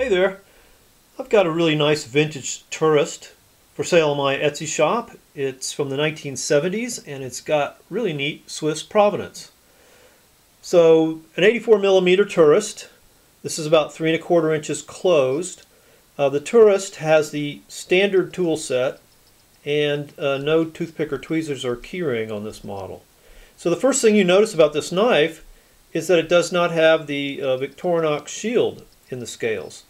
Hey there, I've got a really nice vintage tourist for sale on my Etsy shop. It's from the 1970s and it's got really neat Swiss provenance. So an 84mm tourist. This is about 3¼ inches closed. The tourist has the standard tool set and no toothpick or tweezers or keyring on this model. So the first thing you notice about this knife is that it does not have the Victorinox shield in the scales,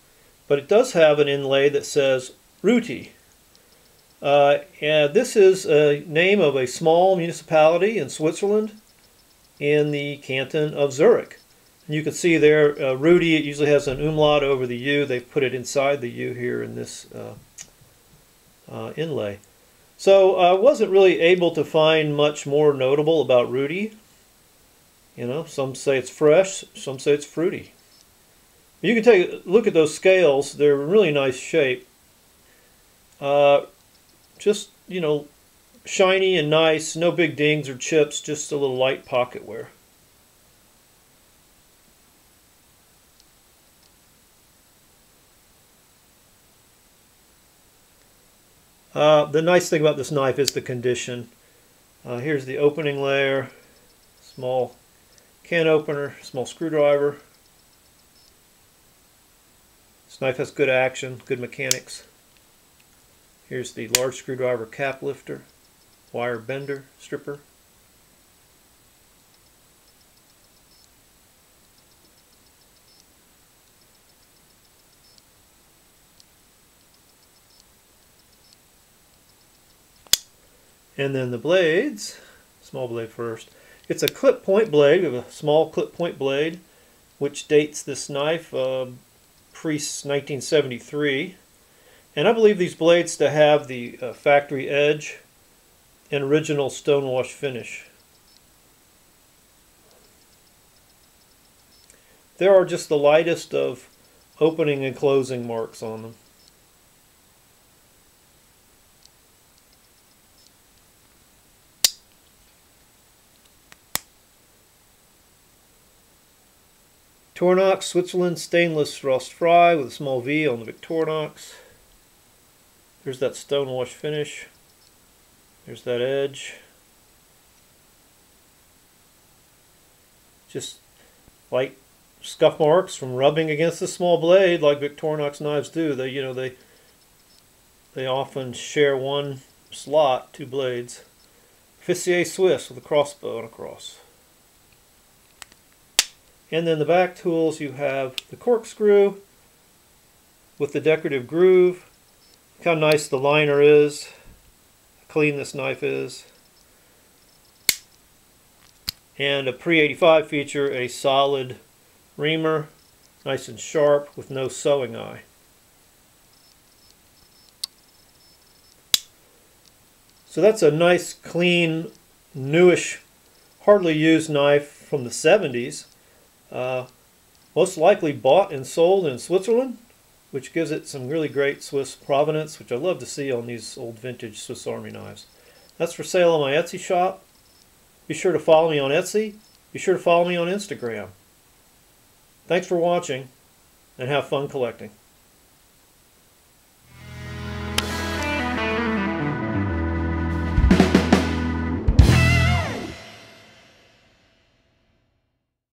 but it does have an inlay that says RUTI. And this is a name of a small municipality in Switzerland in the canton of Zurich. And you can see there Rudy, it usually has an umlaut over the U. They've put it inside the U here in this inlay. So I wasn't really able to find much more notable about Rudy. You know, some say it's fresh, some say it's fruity. You can take a look at those scales. They're in really nice shape. Just, you know, shiny and nice. No big dings or chips, just a little light pocket wear. The nice thing about this knife is the condition. Here's the opening layer. Small can opener, small screwdriver. This knife has good action, good mechanics. Here's the large screwdriver cap lifter, wire bender, stripper. And then the blades, small blade first. It's a clip point blade. We have a small clip point blade, which dates this knife pre-1973. And I believe these blades to have the factory edge and original stonewash finish. There are just the lightest of opening and closing marks on them. Victorinox Switzerland stainless rust fry with a small V on the Victorinox. There's that stonewash finish. There's that edge. Just light scuff marks from rubbing against the small blade, like Victorinox knives do. They often share one slot, two blades. Officier Swiss with a crossbow and a cross. And then the back tools, you have the corkscrew with the decorative groove. Look how nice the liner is, how clean this knife is. And a pre-85 feature, a solid reamer, nice and sharp with no sewing eye. So that's a nice, clean, newish, hardly used knife from the 70s. Most likely bought and sold in Switzerland, which gives it some really great Swiss provenance, which I love to see on these old vintage Swiss Army knives. That's for sale on my Etsy shop. Be sure to follow me on Etsy. Be sure to follow me on Instagram. Thanks for watching, and have fun collecting.